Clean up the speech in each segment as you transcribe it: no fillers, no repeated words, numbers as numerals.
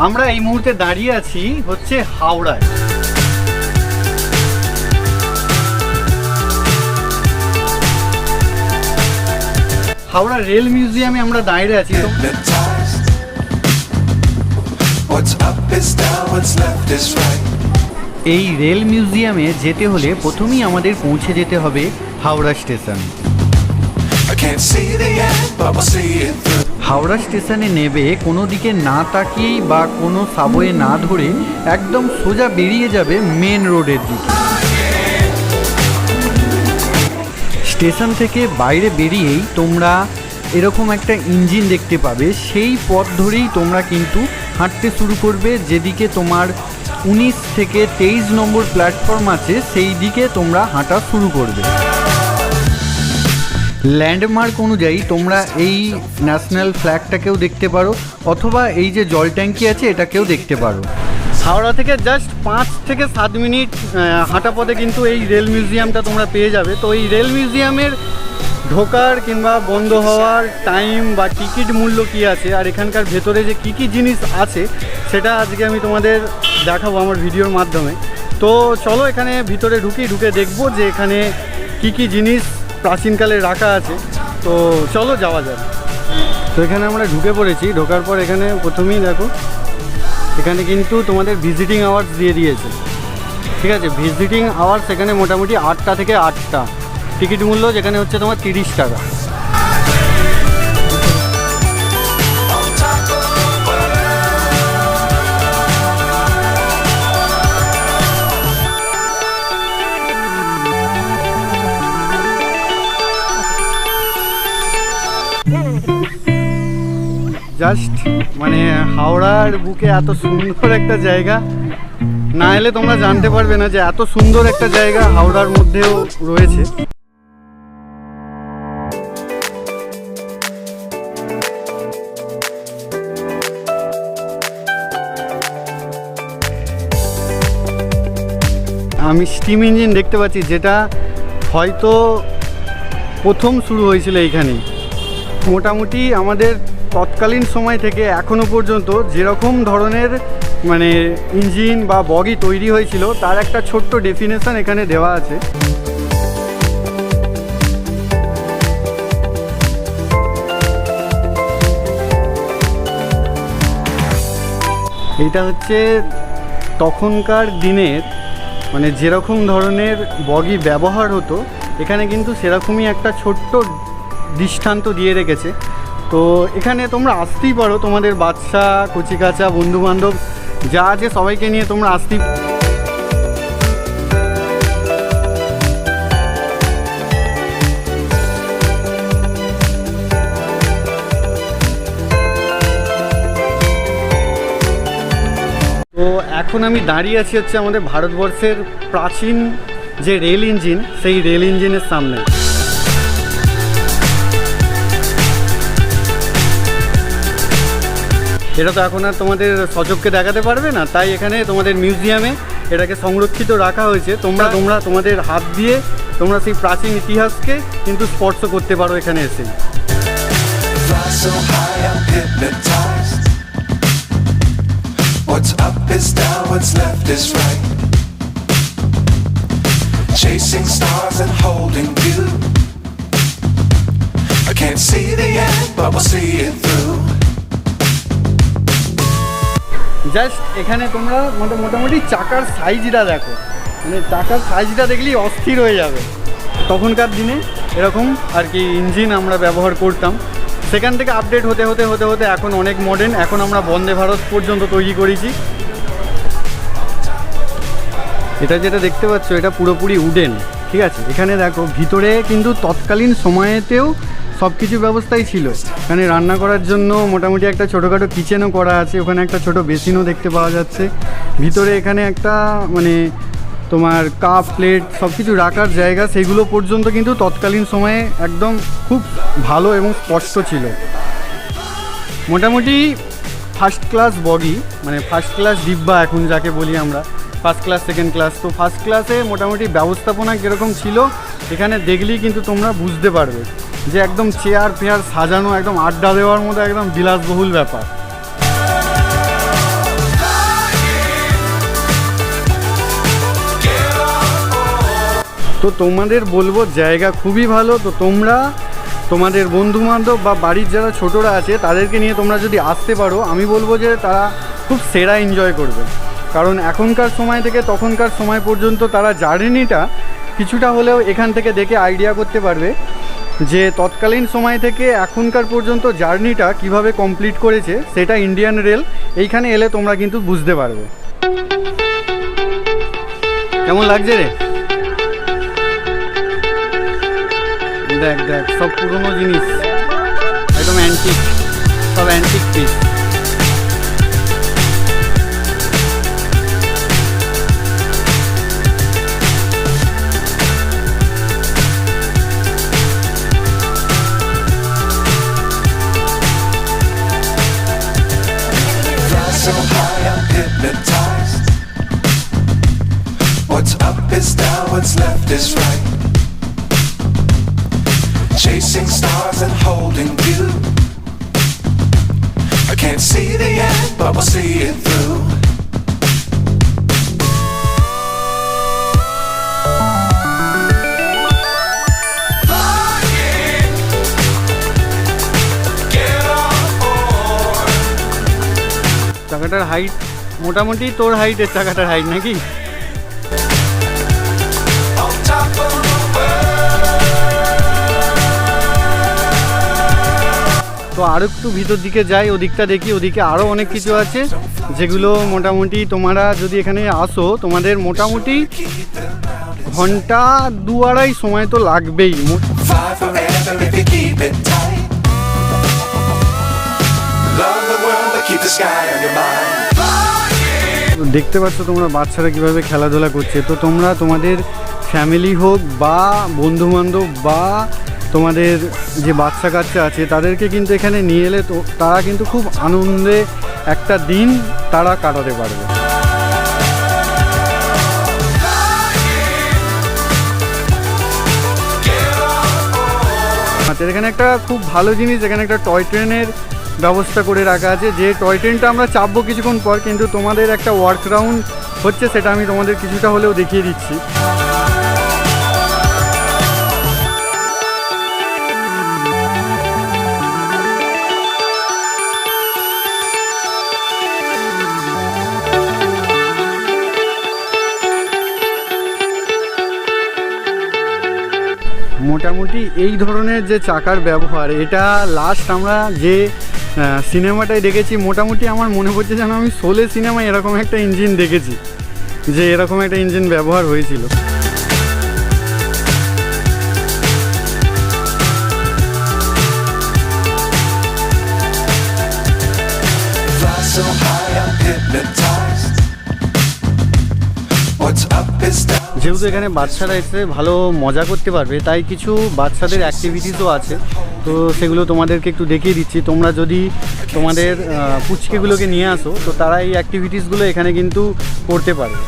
আমরা এই মুহূর্তে দাঁড়িয়ে আছি হচ্ছে হাওড়ায়। হাওড়া রেল মিউজিয়ামে আমরা দাঁড়িয়ে আছি। এই রেল মিউজিয়ামে যেতে হলে প্রথমেই আমাদের পৌঁছে যেতে হবে হাওড়া স্টেশন। হাওড়া স্টেশনে নেবে কোনো দিকে না তাকিয়েই বা কোনো সাবওয়ে না ধরে একদম সোজা বেরিয়ে যাবে মেন রোডের দিকে। স্টেশন থেকে বাইরে বেরিয়েই তোমরা এরকম একটা ইঞ্জিন দেখতে পাবে, সেই পথ ধরেই তোমরা কিন্তু হাঁটতে শুরু করবে। যেদিকে তোমার 19 থেকে 23 নম্বর প্ল্যাটফর্ম আছে সেই দিকে তোমরা হাঁটা শুরু করবে। ল্যান্ডমার্ক অনুযায়ী তোমরা এই ন্যাশনাল ফ্ল্যাগটাকেও দেখতে পারো, অথবা এই যে জল ট্যাঙ্কি আছে এটাকেও দেখতে পারো। হাওড়া থেকে জাস্ট 5 থেকে 7 মিনিট হাঁটা পথে কিন্তু এই রেল মিউজিয়ামটা তোমরা পেয়ে যাবে। তো এই রেল মিউজিয়ামের ঢোকার কিংবা বন্ধ হওয়ার টাইম বা টিকিট মূল্য কী আছে, আর এখানকার ভেতরে যে কী কী জিনিস আছে সেটা আজকে আমি তোমাদের দেখাবো আমার ভিডিওর মাধ্যমে। তো চলো এখানে ভিতরে ঢুকে দেখবো যে এখানে কী কী জিনিস প্রাচীনকালে রাখা আছে। তো চলো যাওয়া যাক। তো এখানে আমরা ঢুকে পড়েছি। ঢোকার পর এখানে প্রথমেই দেখো এখানে কিন্তু তোমাদের ভিজিটিং আওয়ার্স দিয়ে দিয়েছে, ঠিক আছে। ভিজিটিং আওয়ার্স এখানে মোটামুটি 8টা থেকে 8টা। টিকিট মূল্য যেখানে হচ্ছে তোমার 30 টাকা। জাস্ট মানে হাওড়ার বুকে এত সুন্দর একটা জায়গা, না এলে তোমরা জানতে পারবে না যে এত সুন্দর একটা জায়গা হাওড়ার মধ্যেও রয়েছে। আমি স্টিম ইঞ্জিন দেখতে পাচ্ছি, যেটা হয়তো প্রথম শুরু হয়েছিল এইখানে। মোটামুটি আমাদের তৎকালীন সময় থেকে এখনো পর্যন্ত যেরকম ধরনের মানে ইঞ্জিন বা বগি তৈরি হয়েছিল তার একটা ছোট্ট ডেফিনেশন এখানে দেওয়া আছে। এটা হচ্ছে তখনকার দিনের মানে যেরকম ধরনের বগি ব্যবহার হতো, এখানে কিন্তু সেরকমই একটা ছোট্ট দৃষ্টান্ত দিয়ে রেখেছে। তো এখানে তোমরা আসতেই পারো, তোমাদের বাচ্চা কচিকাচা বন্ধুবান্ধব যা আছে সবাইকে নিয়ে তোমরা আসতেই। তো এখন আমি দাঁড়িয়ে আছি হচ্ছে আমাদের ভারতবর্ষের প্রাচীন যে রেল ইঞ্জিন, সেই রেল ইঞ্জিনের সামনে। এটা তো এখন আর তোমাদের সচক্ষে দেখাতে পারবে না, তাই এখানে তোমাদের মিউজিয়ামে এটাকে সংরক্ষিত রাখা হয়েছে। তোমরা তোমাদের হাত দিয়ে তোমরা সেই প্রাচীন ইতিহাসকে কিন্তু স্পর্শ করতে পারো এখানে এসে। What's up is down, what's left is right. Chasing stars and holding you. I can't see the end, but we'll see it through. Just এখানে তোমরা মোটামুটি চাকার সাইজটা দেখো, মানে চাকার সাইজটা দেখলেই অস্থির হয়ে যাবে। তখনকার দিনে এরকম আর কি ইঞ্জিন আমরা ব্যবহার করতাম। সেখান থেকে আপডেট হতে হতে হতে হতে এখন অনেক মডার্ন। এখন আমরা বন্দে ভারত পর্যন্ত তৈরি করেছি। এটা যেটা দেখতে পাচ্ছ এটা পুরোপুরি উডেন, ঠিক আছে। এখানে দেখো ভিতরে কিন্তু তৎকালীন সময়েতেও সব কিছু ব্যবস্থাই ছিল। এখানে রান্না করার জন্য মোটামুটি একটা ছোটোখাটো কিচেনও করা আছে। ওখানে একটা ছোটো বেসিনও দেখতে পাওয়া যাচ্ছে। ভিতরে এখানে একটা মানে তোমার কাপ প্লেট সব কিছু রাখার জায়গা, সেগুলো পর্যন্ত কিন্তু তৎকালীন সময়ে একদম খুব ভালো এবং স্পষ্ট ছিল। মোটামুটি ফার্স্ট ক্লাস বগি, মানে ফার্স্ট ক্লাস ডিব্বা এখন যাকে বলি আমরা, ফার্স্ট ক্লাস সেকেন্ড ক্লাস। তো ফার্স্ট ক্লাসে মোটামুটি ব্যবস্থাপনা কীরকম ছিল এখানে দেখলেই কিন্তু তোমরা বুঝতে পারবে যে একদম চেয়ার ফেয়ার সাজানো, একদম আড্ডা দেওয়ার মতো একদম বিলাসবহুল ব্যাপার। তো তোমাদের বলবো জায়গা খুবই ভালো। তো তোমরা তোমাদের বন্ধুবান্ধব বা বাড়ির যারা ছোটরা আছে তাদেরকে নিয়ে তোমরা যদি আসতে পারো, আমি বলবো যে তারা খুব সেরা এনজয় করবে। কারণ এখনকার সময় থেকে তখনকার সময় পর্যন্ত তারা জার্নিটা কিছুটা হলেও এখান থেকে দেখে আইডিয়া করতে পারবে যে তৎকালীন সময় থেকে এখনকার পর্যন্ত জার্নিটা কিভাবে কমপ্লিট করেছে, সেটা ইন্ডিয়ান রেল এইখানে এলে তোমরা কিন্তু বুঝতে পারবে। কেমন লাগছে রে? দেখ দেখ, সব পুরনো জিনিস, একদম অ্যান্টিক, সব antique piece. So high I'm hypnotized. What's up is down, what's left is right. Chasing stars and holding you. I can't see the end, but we'll see it through. চাকাটার হাইট মোটামুটি তোর হাইটের চাকাটার height নাকি? On top of the world. তো আরও একটু ভিতর দিকে যাই, ওদিকটা দেখি, ওদিকে আরও অনেক কিছু আছে যেগুলো মোটামুটি তোমরা যদি এখানে আসো তোমাদের মোটামুটি ঘন্টা 2-2.5 সময় তো লাগবেই। Fly forever if you keep it tight. Love the world but keep the sky on your mind. দেখতে পাচ্ছ তোমরা বাচ্চারা কিভাবে খেলাধুলা করছে। তো তোমরা তোমাদের ফ্যামিলি হোক বা বন্ধুবান্ধব বা তোমাদের যে বাচ্চা কাচ্চা আছে তাদেরকে কিন্তু এখানে নিয়ে এলে তো তারা কিন্তু খুব আনন্দে একটা দিন তারা কাটাতে পারবে। আচ্ছা, এখানে একটা খুব ভালো জিনিস, এখানে একটা টয় ট্রেনের ব্যবস্থা করে রাখা আছে। যে টয় ট্রেনটা আমরা চাপবো কিছুক্ষণ পর, কিন্তু তোমাদের একটা ওয়ার্ক রাউন্ড হচ্ছে, সেটা আমি তোমাদের কিছুটা হলেও দেখিয়ে দিচ্ছি। মোটামুটি এই ধরনের যে চাকার ব্যবহার, এটা লাস্ট আমরা যে সিনেমাটায় দেখেছি, মোটামুটি আমার মনে পড়ছে যেন আমি শোলে সিনেমায় এরকম একটা ইঞ্জিন দেখেছি, যে এরকম একটা ইঞ্জিন ব্যবহার হয়েছিল। Fly so high I'm hypnotized. What's up is down. যেহেতু এখানে বাচ্চারা এসে ভালো মজা করতে পারবে, তাই কিছু বাচ্চাদের অ্যাক্টিভিটিসও আছে। তো সেগুলো তোমাদেরকে একটু দেখিয়ে দিচ্ছি। তোমরা যদি তোমাদের পুচকেগুলোকে নিয়ে আসো তো তারা এই অ্যাক্টিভিটিসগুলো এখানে কিন্তু করতে পারবে।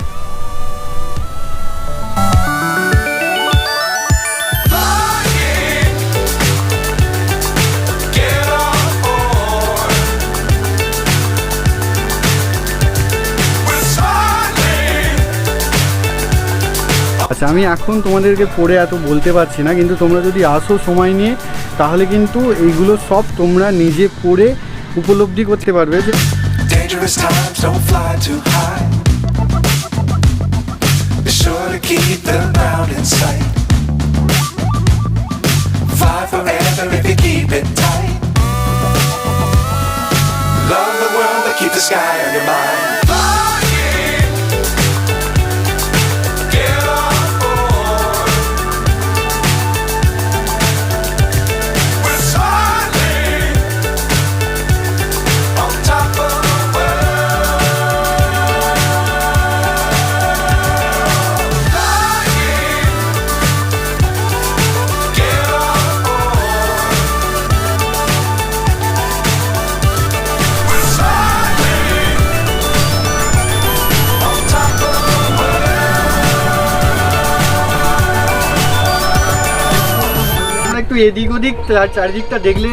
আচ্ছা, আমি এখন তোমাদেরকে পড়ে এত বলতে পারছি না, কিন্তু তোমরা যদি আসো সময় নিয়ে তাহলে কিন্তু এইগুলো সব তোমরা নিজে পড়ে উপলব্ধি করতে পারবে। যে Dangerous times, don't fly too high. Be sure to keep the ground in sight. Fly forever if you keep it tight. Love the world but keep the sky on your mind. এদিক ওদিক চারিদিকটা দেখলে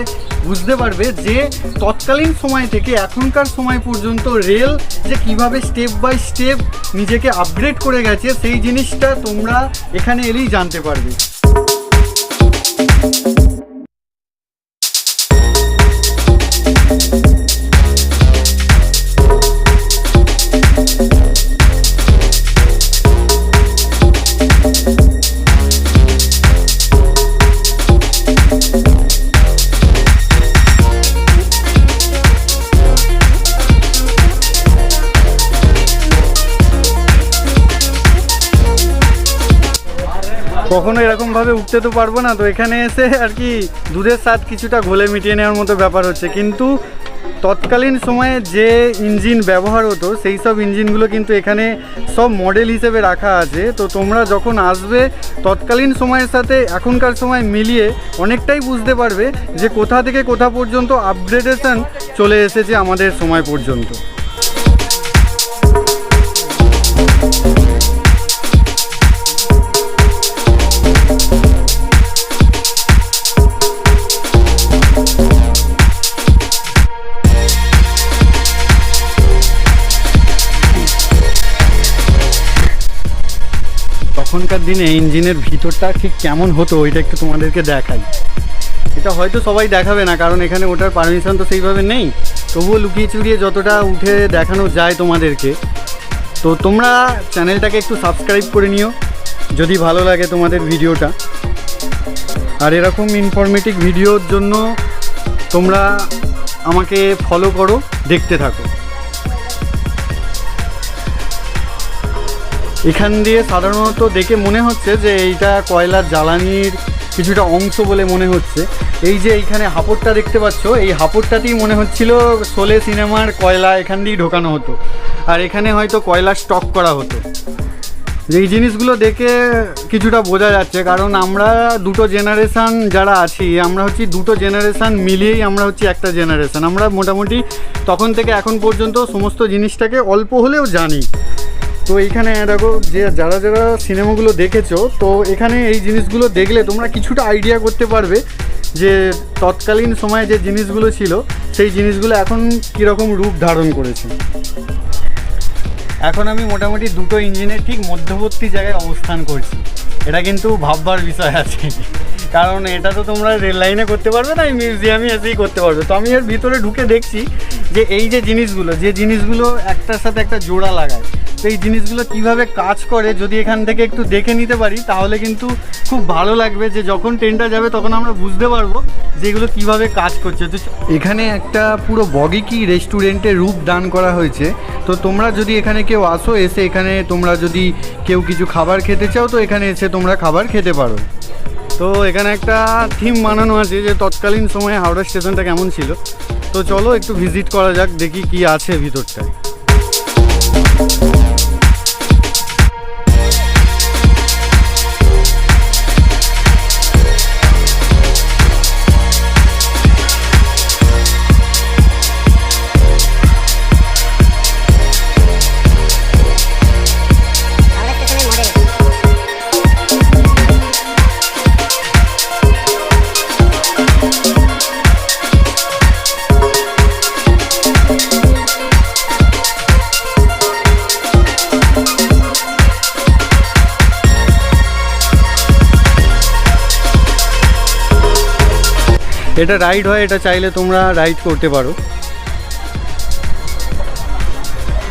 বুঝতে পারবে যে তৎকালীন সময় থেকে এখনকার সময় পর্যন্ত রেল যে কিভাবে স্টেপ বাই স্টেপ নিজেকে আপগ্রেড করে গেছে, সেই জিনিসটা তোমরা এখানে এলেই জানতে পারবে। কখনো এরকমভাবে উঠতে তো পারবো না, তো এখানে এসে আর কি দুধের স্বাদ কিছুটা ঘোলে মিটিয়ে নেওয়ার মতো ব্যাপার হচ্ছে। কিন্তু তৎকালীন সময়ে যে ইঞ্জিন ব্যবহার হতো সেই সব ইঞ্জিনগুলো কিন্তু এখানে সব মডেল হিসেবে রাখা আছে। তো তোমরা যখন আসবে তৎকালীন সময়ের সাথে এখনকার সময় মিলিয়ে অনেকটাই বুঝতে পারবে যে কোথা থেকে কোথা পর্যন্ত আপগ্রেডেশন চলে এসেছে আমাদের সময় পর্যন্ত। তখনকার দিনে ইঞ্জিনের ভিতরটা ঠিক কেমন হতো ওইটা একটু তোমাদেরকে দেখাই। এটা হয়তো সবাই দেখাবে না, কারণ এখানে ওঠার পারমিশন তো সেইভাবে নেই, তবুও লুকিয়ে চুরিয়ে যতটা উঠে দেখানো যায় তোমাদেরকে। তো তোমরা চ্যানেলটাকে একটু সাবস্ক্রাইব করে নিও যদি ভালো লাগে তোমাদের ভিডিওটা, আর এরকম ইনফরমেটিভ ভিডিওর জন্য তোমরা আমাকে ফলো করো, দেখতে থাকো। এখান দিয়ে সাধারণত দেখে মনে হচ্ছে যে এইটা কয়লার জ্বালানির কিছুটা অংশ বলে মনে হচ্ছে। এই যে এইখানে হাপড়টা দেখতে পাচ্ছ, এই হাপড়টাতেই মনে হচ্ছিল শোলে সিনেমার কয়লা এখান দিয়েই ঢোকানো হতো, আর এখানে হয়তো কয়লা স্টক করা হতো। এই জিনিসগুলো দেখে কিছুটা বোঝা যাচ্ছে, কারণ আমরা দুটো জেনারেশান যারা আছি, আমরা হচ্ছি দুটো জেনারেশান মিলিয়েই আমরা হচ্ছি একটা জেনারেশান। আমরা মোটামুটি তখন থেকে এখন পর্যন্ত সমস্ত জিনিসটাকে অল্প হলেও জানি। তো এইখানে দেখো যে যারা যারা সিনেমাগুলো দেখেছো, তো এখানে এই জিনিসগুলো দেখলে তোমরা কিছুটা আইডিয়া করতে পারবে যে তৎকালীন সময়ে যে জিনিসগুলো ছিল সেই জিনিসগুলো এখন কীরকম রূপ ধারণ করেছে। এখন আমি মোটামুটি দুটো ইঞ্জিনের ঠিক মধ্যবর্তী জায়গায় অবস্থান করছি। এটা কিন্তু ভাববার বিষয় আছে, কারণ এটা তো তোমরা রেল লাইনে করতে পারবে না, এই মিউজিয়ামে এসেই করতে পারবে। তো আমি এর ভিতরে ঢুকে দেখছি যে এই যে জিনিসগুলো একটার সাথে একটা জোড়া লাগায়, তো এই জিনিসগুলো কিভাবে কাজ করে যদি এখান থেকে একটু দেখে নিতে পারি তাহলে কিন্তু খুব ভালো লাগবে, যে যখন ট্রেনটা যাবে তখন আমরা বুঝতে পারবো যে এগুলো কীভাবে কাজ করছে। তো এখানে একটা পুরো বগিকি রেস্টুরেন্টের রূপ দান করা হয়েছে। তো তোমরা যদি এখানে কেউ আসো, এসে এখানে তোমরা যদি কেউ কিছু খাবার খেতে চাও তো এখানে এসে তোমরা খাবার খেতে পারো। তো এখানে একটা থিম বানানো আছে যে তৎকালীন সময়ে হাওড়া স্টেশনটা কেমন ছিল। তো চলো একটু ভিজিট করা যাক, দেখি কি আছে ভিতরটায়। এটা রাইড হয়, এটা চাইলে তোমরা রাইড করতে পারো।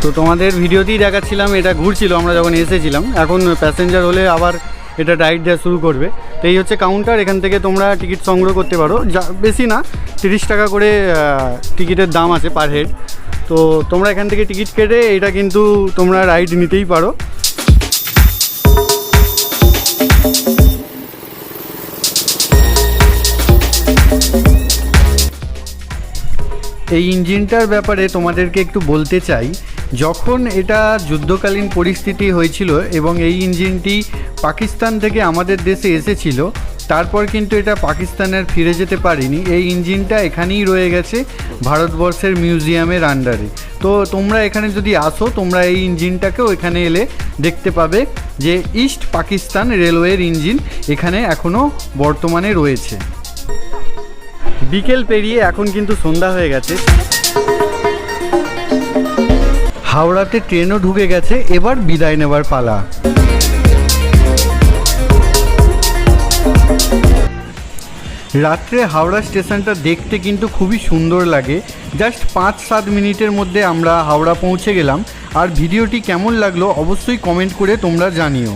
তো তোমাদের ভিডিওতেই দেখাচ্ছিলাম এটা ঘুরছিল আমরা যখন এসেছিলাম। এখন প্যাসেঞ্জার হলে আবার এটা রাইড দেওয়া শুরু করবে। তো এই হচ্ছে কাউন্টার, এখান থেকে তোমরা টিকিট সংগ্রহ করতে পারো, যা বেশি না 30 টাকা করে টিকিটের দাম আছে পার হেড। তো তোমরা এখান থেকে টিকিট কেটে এটা কিন্তু তোমরা রাইড নিতেই পারো। এই ইঞ্জিনটার ব্যাপারে তোমাদেরকে একটু বলতে চাই। যখন এটা যুদ্ধকালীন পরিস্থিতি হয়েছিল এবং এই ইঞ্জিনটি পাকিস্তান থেকে আমাদের দেশে এসেছিল, তারপর কিন্তু এটা পাকিস্তানের ফিরে যেতে পারেনি। এই ইঞ্জিনটা এখানেই রয়ে গেছে ভারতবর্ষের মিউজিয়ামের আন্ডারে। তো তোমরা এখানে যদি আসো, তোমরা এই ইঞ্জিনটাকেও এখানে এলে দেখতে পাবে যে ইস্ট পাকিস্তান রেলওয়ের ইঞ্জিন এখানে এখনও বর্তমানে রয়েছে। বিকেল পেরিয়ে এখন কিন্তু সন্ধ্যা হয়ে গেছে। হাওড়াতে ট্রেনও ঢুকে গেছে, এবার বিদায় নেবার পালা। রাত্রে হাওড়া স্টেশনটা দেখতে কিন্তু খুবই সুন্দর লাগে। জাস্ট 5-7 মিনিটের মধ্যে আমরা হাওড়া পৌঁছে গেলাম। আর ভিডিওটি কেমন লাগলো অবশ্যই কমেন্ট করে তোমরা জানিও।